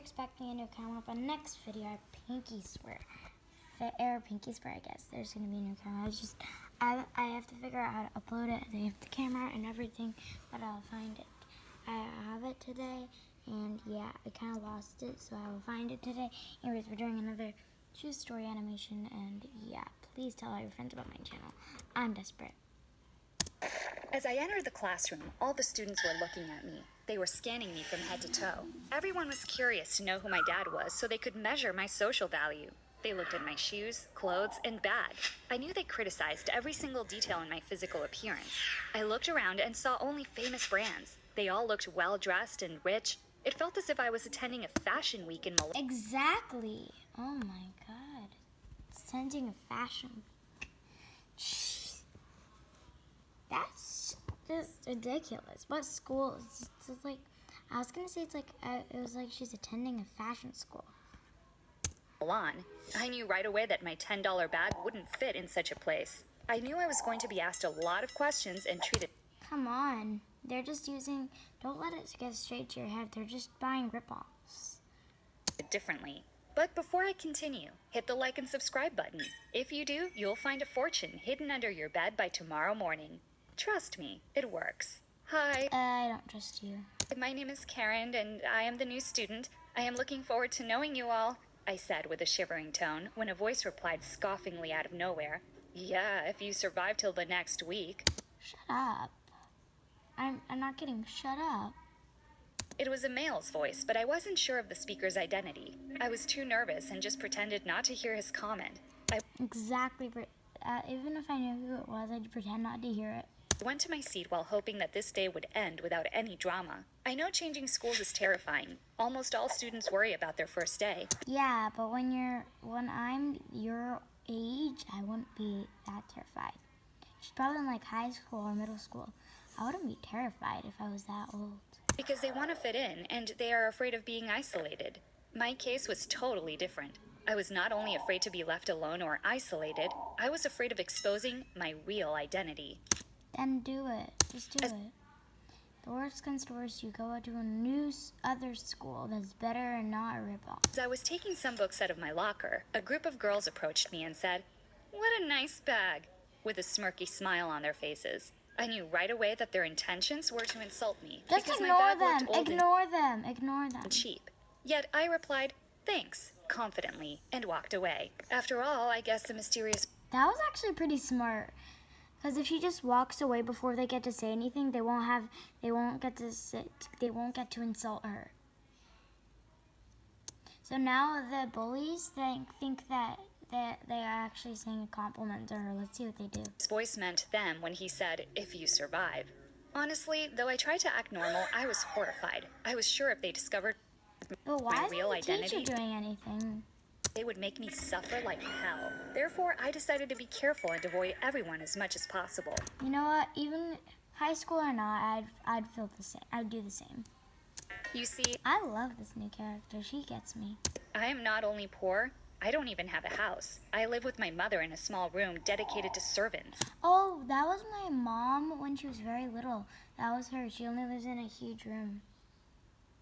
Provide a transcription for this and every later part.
expecting a new camera, but next video I pinky swear. Pinky swear, I guess. There's going to be a new camera. I have to figure out how to upload it. I have the camera and everything, but I'll find it. I have it today, and yeah, I kind of lost it, so I will find it today. Anyways, we're doing another true story animation, and yeah, please tell all your friends about my channel. I'm desperate. As I entered the classroom, all the students were looking at me. They were scanning me from head to toe. Everyone was curious to know who my dad was so they could measure my social value. They looked at my shoes, clothes, and bag. I knew they criticized every single detail in my physical appearance. I looked around and saw only famous brands. They all looked well-dressed and rich. It felt as if I was attending a fashion week in Milan. Exactly. Oh my god. It's attending a fashion week. That's just ridiculous. What school? It's like, I was gonna say it was like she's attending a fashion school. I knew right away that my $10 bag wouldn't fit in such a place. I knew I was going to be asked a lot of questions and treated. Come on. They're just don't let it get straight to your head. They're just buying ripoffs. Differently. But before I continue, hit the like and subscribe button. If you do, you'll find a fortune hidden under your bed by tomorrow morning. Trust me, it works. Hi. I don't trust you. My name is Karen, and I am the new student. I am looking forward to knowing you all, I said with a shivering tone, when a voice replied scoffingly out of nowhere. Yeah, if you survive till the next week. Shut up. I'm not kidding. Shut up. It was a male's voice, but I wasn't sure of the speaker's identity. I was too nervous and just pretended not to hear his comment. Exactly. Even if I knew who it was, I'd pretend not to hear it. I went to my seat while hoping that this day would end without any drama. I know changing schools is terrifying. Almost all students worry about their first day. Yeah, but when I'm your age, I wouldn't be that terrified. She's probably in like high school or middle school. I wouldn't be terrified if I was that old. Because they want to fit in, and they are afraid of being isolated. My case was totally different. I was not only afraid to be left alone or isolated, I was afraid of exposing my real identity. Then do it. Just do it. The worst comes to worst, you go to other school that's better and not a ripoff. As I was taking some books out of my locker, a group of girls approached me and said, "What a nice bag," with a smirky smile on their faces. I knew right away that their intentions were to insult me. Just ignore them. Ignore them. Ignore them. Cheap. Yet I replied, "Thanks," confidently, and walked away. After all, I guess the mysterious... That was actually pretty smart. Because if she just walks away before they get to say anything, they won't get to insult her. So now the bullies think that they are actually saying a compliment to her. Let's see what they do. His voice meant them when he said, "If you survive." Honestly, though I tried to act normal, I was horrified. I was sure if they discovered my real identity, teacher doing anything? They would make me suffer like hell. Therefore, I decided to be careful and avoid everyone as much as possible. You know what? Even high school or not, I'd feel the same. I'd do the same. You see, I love this new character. She gets me. I am not only poor, I don't even have a house. I live with my mother in a small room dedicated to servants. Oh, that was my mom when she was very little. That was her. She only lives in a huge room.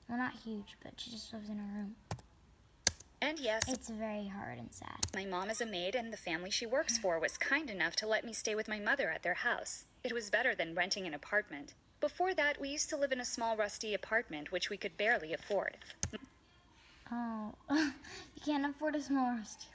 Well, not huge, but she just lives in a room. And yes, it's very hard and sad. My mom is a maid, and the family she works for was kind enough to let me stay with my mother at their house. It was better than renting an apartment. Before that, we used to live in a small rusty apartment, which we could barely afford. Oh, you can't afford a small rusty.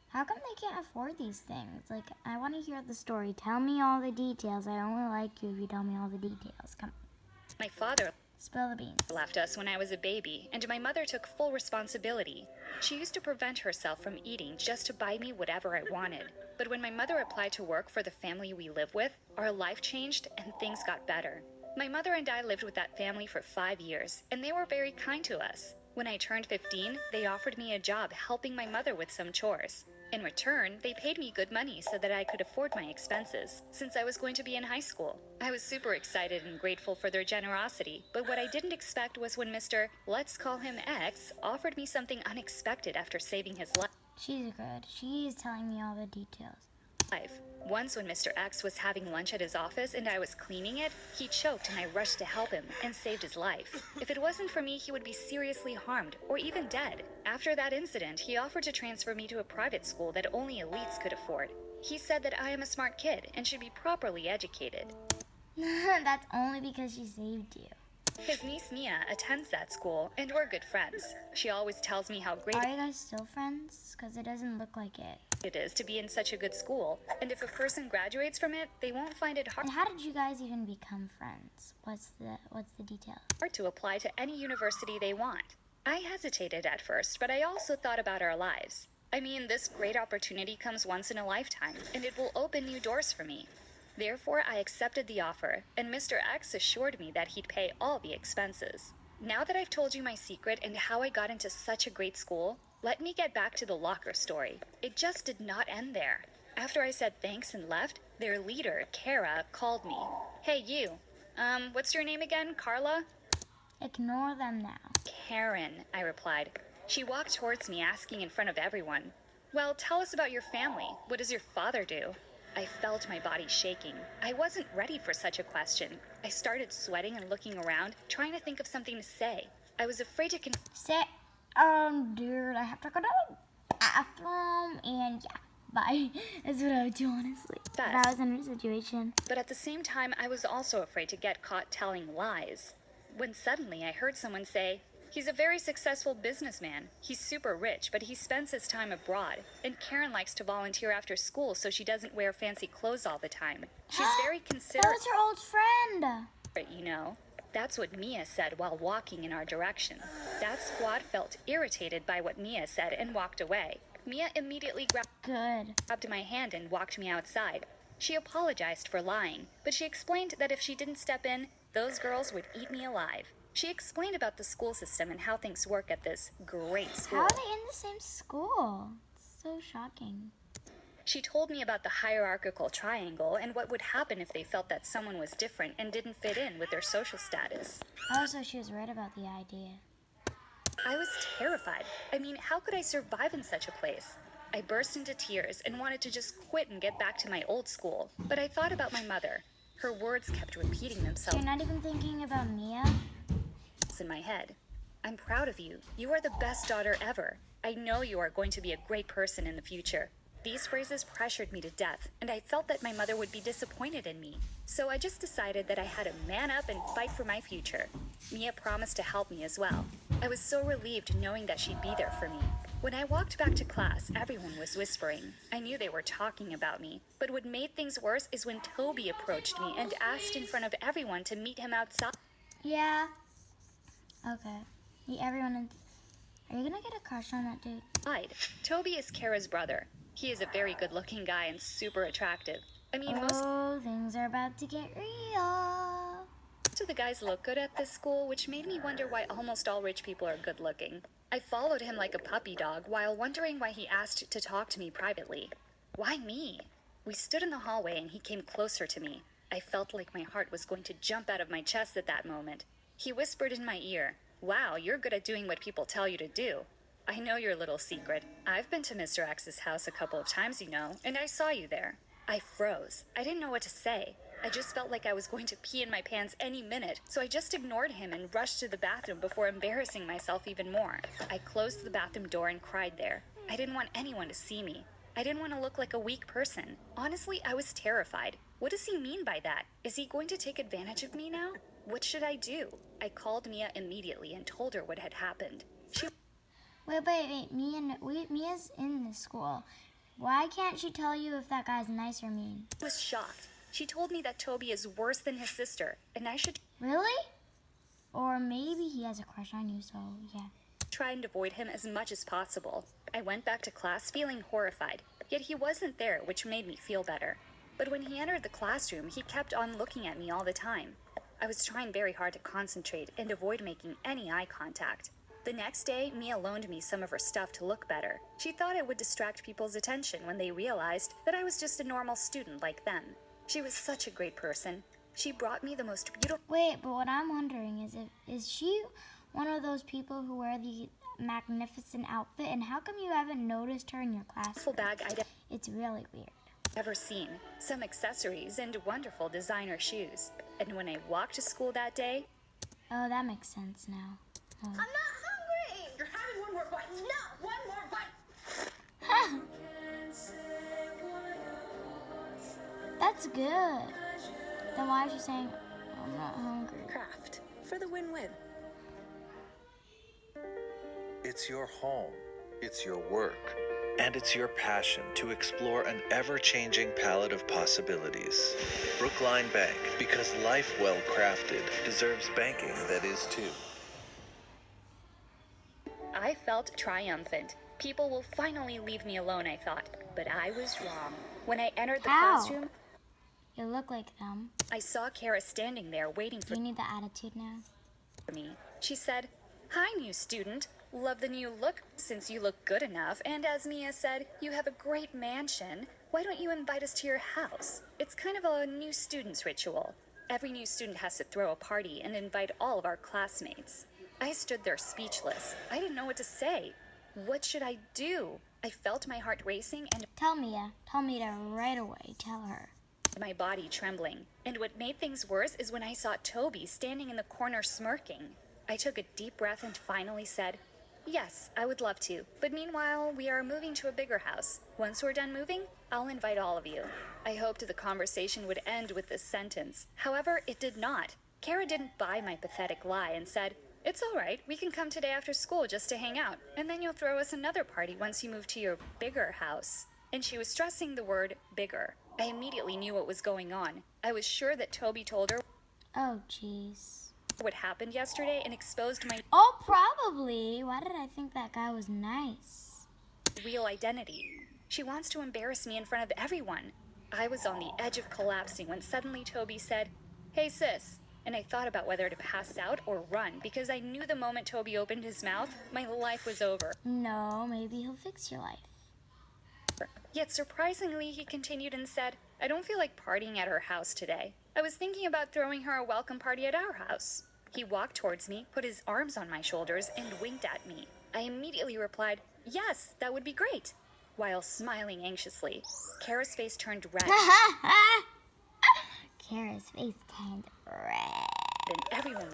How come they can't afford these things? Like, I want to hear the story. Tell me all the details. I only like you if you tell me all the details. Come on. My father... Spill the beans. Left us when I was a baby, and my mother took full responsibility. She used to prevent herself from eating just to buy me whatever I wanted. But when my mother applied to work for the family we live with, our life changed and things got better. My mother and I lived with that family for 5 years, and they were very kind to us. When I turned 15, they offered me a job helping my mother with some chores. In return, they paid me good money so that I could afford my expenses, since I was going to be in high school. I was super excited and grateful for their generosity, but what I didn't expect was when Mr. Let's call him X offered me something unexpected after saving his life. She's good. She is telling me all the details. life. Once when Mr. X was having lunch at his office and I was cleaning it, he choked and I rushed to help him and saved his life. If it wasn't for me, he would be seriously harmed or even dead. After that incident, he offered to transfer me to a private school that only elites could afford. He said that I am a smart kid and should be properly educated. That's only because she saved you. His niece Mia attends that school, and we're good friends. She always tells me how great Are you guys still friends? Because it doesn't look like it. it is to be in such a good school, and if a person graduates from it, they won't find it And how did you guys even become friends? What's the detail? hard to apply to any university they want. I hesitated at first, but I also thought about our lives. I mean, this great opportunity comes once in a lifetime, and it will open new doors for me. Therefore, I accepted the offer, and Mr. X assured me that he'd pay all the expenses. Now that I've told you my secret and how I got into such a great school, let me get back to the locker story. It just did not end there. After I said thanks and left, their leader, Kara, called me. Hey, you. What's your name again, Carla? Ignore them now. Karen, I replied. She walked towards me, asking in front of everyone, well, tell us about your family. What does your father do? I felt my body shaking. I wasn't ready for such a question. I started sweating and looking around, trying to think of something to say. I was afraid to Say, dude, I have to go to the bathroom, and yeah, bye. That's what I would do, honestly. If I was in a situation. But at the same time, I was also afraid to get caught telling lies. When suddenly I heard someone say, he's a very successful businessman. He's super rich, but he spends his time abroad. And Karen likes to volunteer after school so she doesn't wear fancy clothes all the time. She's very That considerate, was her old friend. you know. That's what Mia said while walking in our direction. That squad felt irritated by what Mia said and walked away. Mia immediately grabbed my hand and walked me outside. She apologized for lying, but she explained that if she didn't step in, those girls would eat me alive. She explained about the school system and how things work at this great school. How are they in the same school? It's so shocking. She told me about the hierarchical triangle and what would happen if they felt that someone was different and didn't fit in with their social status. Oh, so she was right about the idea. I was terrified. I mean, how could I survive in such a place? I burst into tears and wanted to just quit and get back to my old school. But I thought about my mother. Her words kept repeating themselves. You're not even thinking about Mia? In my head. I'm proud of you. You are the best daughter ever. I know you are going to be a great person in the future. These phrases pressured me to death, and I felt that my mother would be disappointed in me. So I just decided that I had to man up and fight for my future. Mia promised to help me as well. I was so relieved knowing that she'd be there for me. When I walked back to class, everyone was whispering. I knew they were talking about me, but what made things worse is when Toby approached me and asked in front of everyone to meet him outside. Yeah. Okay. Are you gonna get a crush on that dude? Toby is Kara's brother. He is a very good-looking guy and super attractive. I mean, things are about to get real. most of the guys look good at this school, which made me wonder why almost all rich people are good-looking. I followed him like a puppy dog while wondering why he asked to talk to me privately. Why me? We stood in the hallway and he came closer to me. I felt like my heart was going to jump out of my chest at that moment. He whispered in my ear, "Wow, you're good at doing what people tell you to do. I know your little secret. I've been to Mr. X's house a couple of times, you know, and I saw you there." I froze. I didn't know what to say. I just felt like I was going to pee in my pants any minute, so I just ignored him and rushed to the bathroom before embarrassing myself even more. I closed the bathroom door and cried there. I didn't want anyone to see me. I didn't want to look like a weak person. Honestly, I was terrified. What does he mean by that? Is he going to take advantage of me now? What should I do? I called Mia immediately and told her what had happened. She Wait. Mia's in the school. Why can't she tell you if that guy's nice or mean? was shocked. She told me that Toby is worse than his sister, and I should Really? Or maybe he has a crush on you, so yeah. try and avoid him as much as possible. I went back to class feeling horrified, yet he wasn't there, which made me feel better. But when he entered the classroom, he kept on looking at me all the time. I was trying very hard to concentrate and avoid making any eye contact. The next day, Mia loaned me some of her stuff to look better. She thought it would distract people's attention when they realized that I was just a normal student like them. She was such a great person. She brought me the most beautiful... Wait, but what I'm wondering is she one of those people who wear the magnificent outfit? And how come you haven't noticed her in your class? bag. It's really weird. ever seen, some accessories, and wonderful designer shoes. And when I walked to school that day, Oh, that makes sense now. Oh. I'm not hungry. You're having one more bite. No, one more bite. That's good. Then why is she saying, I'm not hungry? Craft for the win-win. It's your home, it's your work, and it's your passion to explore an ever-changing palette of possibilities. Brookline Bank, because life well crafted deserves banking that is too. I felt triumphant. People will finally leave me alone, I thought. But I was wrong. When I entered the How? classroom, You look like them. I saw Kara standing there waiting Do for you need the attitude now? me. She said, "Hi, new student. Love the new look since you look good enough. And as Mia said, you have a great mansion. Why don't you invite us to your house? It's kind of a new student's ritual. Every new student has to throw a party and invite all of our classmates." I stood there speechless. I didn't know what to say. What should I do? I felt my heart racing and Tell Mia. Tell Mia right away. Tell her. my body trembling. And what made things worse is when I saw Toby standing in the corner smirking. I took a deep breath and finally said, "Yes, I would love to. But meanwhile, we are moving to a bigger house. Once we're done moving, I'll invite all of you." I hoped the conversation would end with this sentence. However, it did not. Kara didn't buy my pathetic lie and said, "It's all right. We can come today after school just to hang out. And then you'll throw us another party once you move to your bigger house." And she was stressing the word bigger. I immediately knew what was going on. I was sure that Toby told her Oh, jeez. what happened yesterday and exposed my Oh, probably. Why did I think that guy was nice? real identity. She wants to embarrass me in front of everyone. I was on the edge of collapsing when suddenly Toby said, "Hey, sis." And I thought about whether to pass out or run because I knew the moment Toby opened his mouth, my life was over. No, maybe he'll fix your life. Yet surprisingly, he continued and said, "I don't feel like partying at her house today. I was thinking about throwing her a welcome party at our house." He walked towards me, put his arms on my shoulders, and winked at me. I immediately replied, "Yes, that would be great," while smiling anxiously. Kara's face turned red, Kara's face turned red. and everyone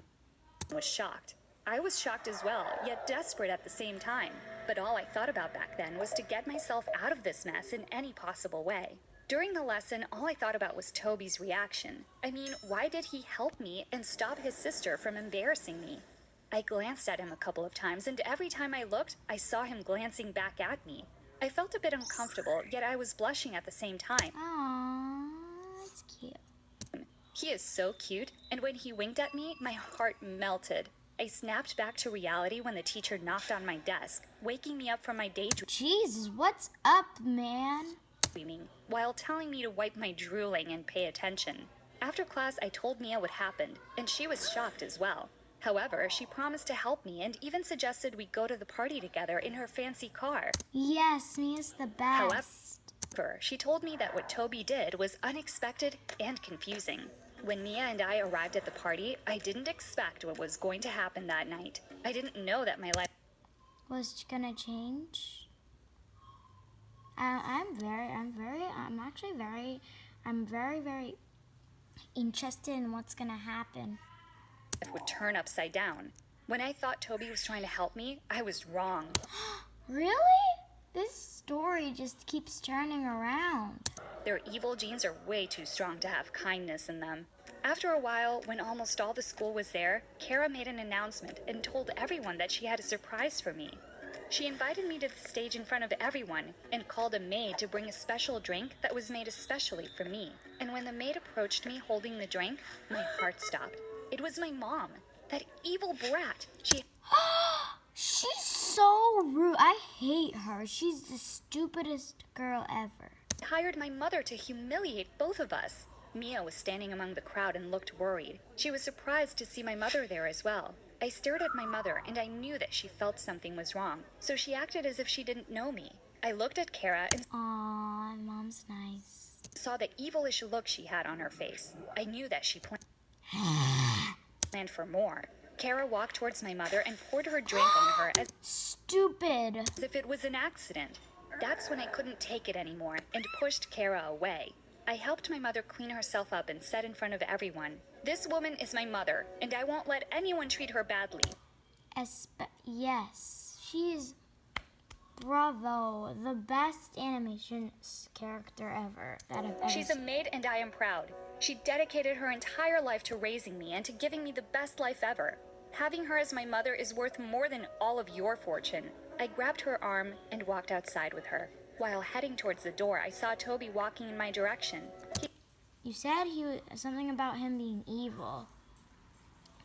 was shocked. I was shocked as well, yet desperate at the same time. But all I thought about back then was to get myself out of this mess in any possible way. During the lesson, all I thought about was Toby's reaction. I mean, why did he help me and stop his sister from embarrassing me? I glanced at him a couple of times, and every time I looked, I saw him glancing back at me. I felt a bit uncomfortable, yet I was blushing at the same time. Aww, that's cute. He is so cute, and when he winked at me, my heart melted. I snapped back to reality when the teacher knocked on my desk, waking me up from my daydreaming Jesus, what's up, man? while telling me to wipe my drooling and pay attention. After class, I told Mia what happened, and she was shocked as well. However, she promised to help me and even suggested we go to the party together in her fancy car. Yes, Mia's the best. However, she told me that what Toby did was unexpected and confusing. When Mia and I arrived at the party, I didn't expect what was going to happen that night. I didn't know that my life Was gonna change? I'm very interested in what's gonna happen. would turn upside down. When I thought Toby was trying to help me, I was wrong. Really? This story just keeps turning around. Their evil genes are way too strong to have kindness in them. After a while, when almost all the school was there, Kara made an announcement and told everyone that she had a surprise for me. She invited me to the stage in front of everyone and called a maid to bring a special drink that was made especially for me. And when the maid approached me holding the drink, my heart stopped. It was my mom, that evil brat. She She's so rude. I hate her. She's the stupidest girl ever. hired my mother to humiliate both of us. Mia was standing among the crowd and looked worried. She was surprised to see my mother there as well. I stared at my mother, and I knew that she felt something was wrong, so she acted as if she didn't know me. I looked at Kara and Aw, Mom's nice. saw the evilish look she had on her face. I knew that she planned for more. Kara walked towards my mother and poured her drink on her as Stupid. if it was an accident. That's when I couldn't take it anymore and pushed Kara away. I helped my mother clean herself up and said in front of everyone, "This woman is my mother, and I won't let anyone treat her badly." Yes, she's bravo, the best animation character ever that I've ever She's a seen. maid and I am proud. She dedicated her entire life to raising me and to giving me the best life ever. Having her as my mother is worth more than all of your fortune. I grabbed her arm and walked outside with her. While heading towards the door, I saw Toby walking in my direction. You said something about him being evil,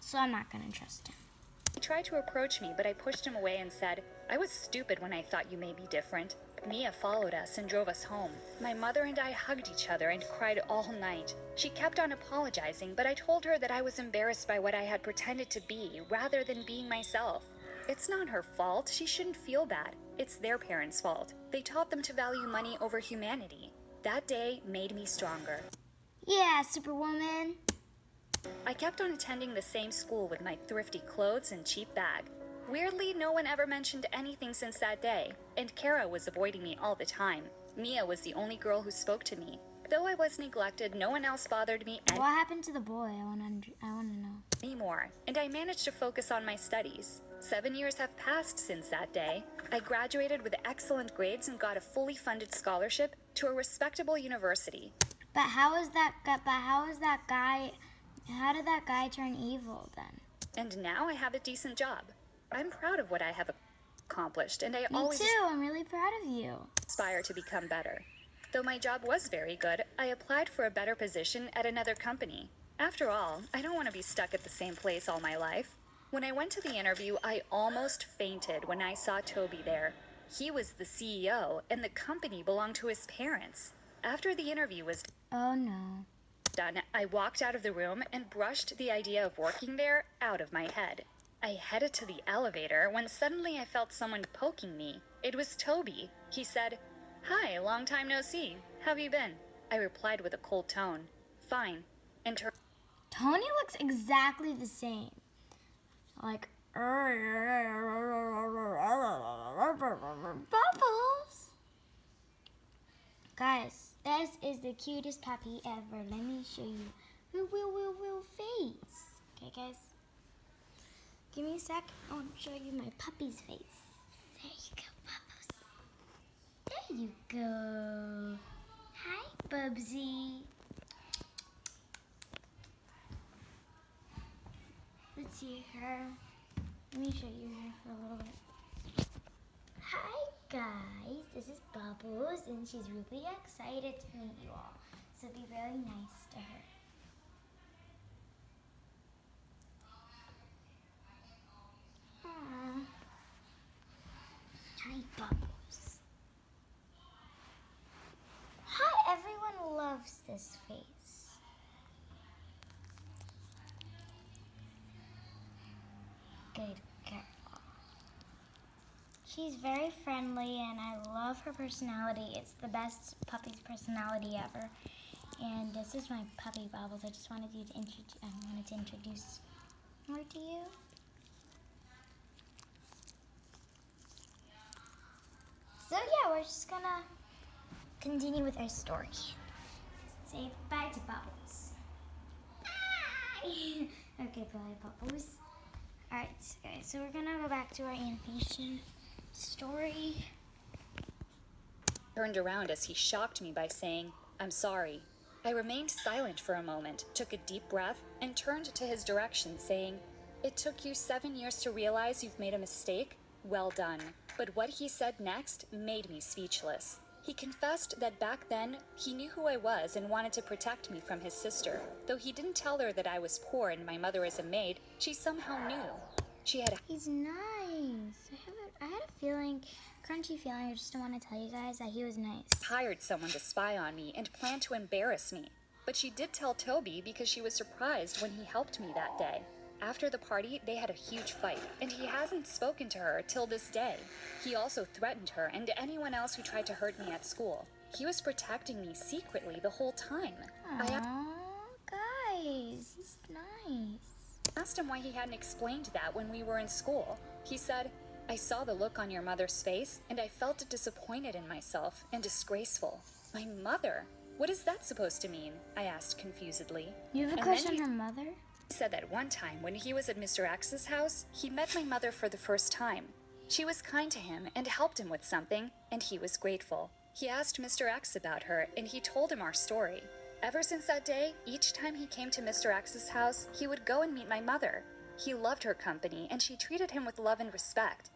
so I'm not gonna trust him. He tried to approach me, but I pushed him away and said, "I was stupid when I thought you may be different." Mia followed us and drove us home. My mother and I hugged each other and cried all night. She kept on apologizing, but I told her that I was embarrassed by what I had pretended to be rather than being myself. It's not her fault. She shouldn't feel bad. It's their parents' fault. They taught them to value money over humanity. That day made me stronger. Yeah, Superwoman. I kept on attending the same school with my thrifty clothes and cheap bag. Weirdly, no one ever mentioned anything since that day, and Kara was avoiding me all the time. Mia was the only girl who spoke to me. Though I was neglected, no one else bothered me What happened to the boy? I want to know. anymore, and I managed to focus on my studies. 7 years have passed since that day. I graduated with excellent grades and got a fully funded scholarship to a respectable university. But how did that guy turn evil then? And now I have a decent job. I'm proud of what I have accomplished, and I Me always too. I'm really proud of you. aspire to become better. Though my job was very good, I applied for a better position at another company. After all, I don't want to be stuck at the same place all my life. When I went to the interview, I almost fainted when I saw Toby there. He was the CEO, and the company belonged to his parents. After the interview was Oh no. done, I walked out of the room and brushed the idea of working there out of my head. I headed to the elevator when suddenly I felt someone poking me. It was Toby. He said, "Hi, long time no see. How have you been?" I replied with a cold tone, "Fine," and Tony looks exactly the same. Like Bubbles. Guys, this is the cutest puppy ever. Let me show you her face. Okay, guys. Give me a sec. I want to show you my puppy's face. There you go, Bubbles. There you go. Hi, Bubsy. Let's see her. Let me show you her for a little bit. Hi, guys. This is Bubbles, and she's really excited to meet you all. So be really nice to her. Aww. Hi, Bubbles. Hi, everyone loves this face. Good girl. She's very friendly, and I love her personality. It's the best puppy's personality ever. And this is my puppy, Bubbles. I just wanted to introduce her to you. So yeah, we're just gonna continue with our story. Say bye to Bubbles. Bye. Okay, bye, Bubbles. Alright, guys, so we're gonna go back to our animation story. turned around as he shocked me by saying, "I'm sorry." I remained silent for a moment, took a deep breath, and turned to his direction, saying, "It took you 7 years to realize you've made a mistake? Well done." But what he said next made me speechless. He confessed that back then, he knew who I was and wanted to protect me from his sister. Though he didn't tell her that I was poor and my mother is a maid, she somehow knew. She had He's nice. I had a feeling, crunchy feeling, I just don't want to tell you guys that he was nice. hired someone to spy on me and planned to embarrass me. But she did tell Toby because she was surprised when he helped me that day. After the party, they had a huge fight, and he hasn't spoken to her till this day. He also threatened her and anyone else who tried to hurt me at school. He was protecting me secretly the whole time. I Aww, guys, he's nice. asked him why he hadn't explained that when we were in school. He said, I saw the look on your mother's face, and I felt disappointed in myself and disgraceful. My mother? What is that supposed to mean? I asked confusedly. You have a And crush then on he her mother? said that one time when he was at Mr. X's house, he met my mother for the first time. She was kind to him and helped him with something, and he was grateful. He asked Mr. X about her, and he told him our story. Ever since that day, each time he came to Mr. X's house, he would go and meet my mother. He loved her company, and she treated him with love and respect.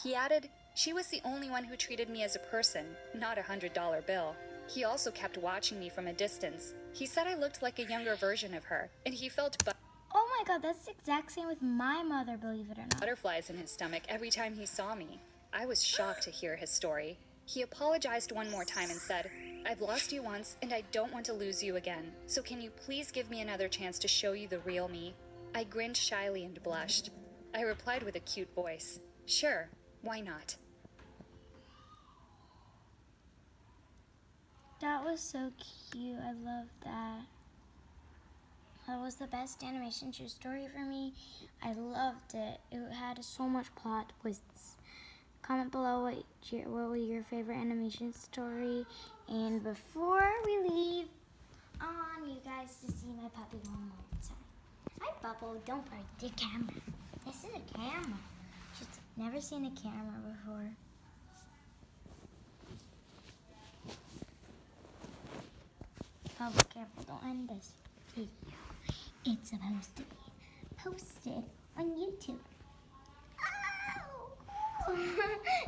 He added, she was the only one who treated me as a person, not a $100 bill. He also kept watching me from a distance. He said I looked like a younger version of her, and he felt Oh my god, that's the exact same with my mother, believe it or not. butterflies in his stomach every time he saw me. I was shocked to hear his story. He apologized one more time and said, I've lost you once, and I don't want to lose you again. So can you please give me another chance to show you the real me? I grinned shyly and blushed. I replied with a cute voice, sure, why not? That was so cute. I love that. That was the best animation true story for me. I loved it. It had so much plot twists. Comment below what was your favorite animation story. And before we leave, I want you guys to see my puppy one more time. Hi, Bubble. Don't break the camera. This is a camera. She's never seen a camera before. Oh, be careful. Don't end this video. It's supposed to be posted on YouTube. Ow!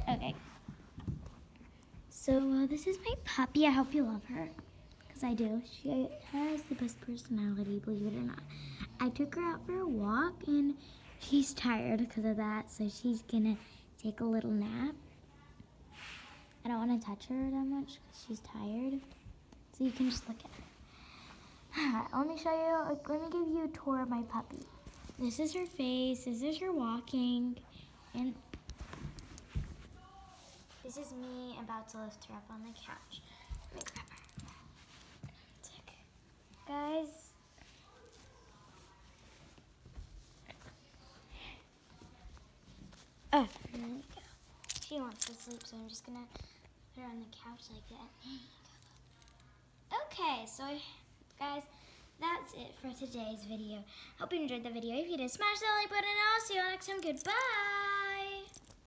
Okay. So this is my puppy. I hope you love her. Because I do. She has the best personality, believe it or not. I took her out for a walk and she's tired because of that. So she's going to take a little nap. I don't want to touch her that much because she's tired. So you can just look at her. Let me show you, let me give you a tour of my puppy. This is her face, this is her walking, and this is me about to lift her up on the couch. Let me grab her. Guys, oh, there we go. She wants to sleep, so I'm just gonna put her on the couch like that. Okay, so guys, that's it for today's video. Hope you enjoyed the video. If you did, smash that like button and I'll see you all next time. Goodbye!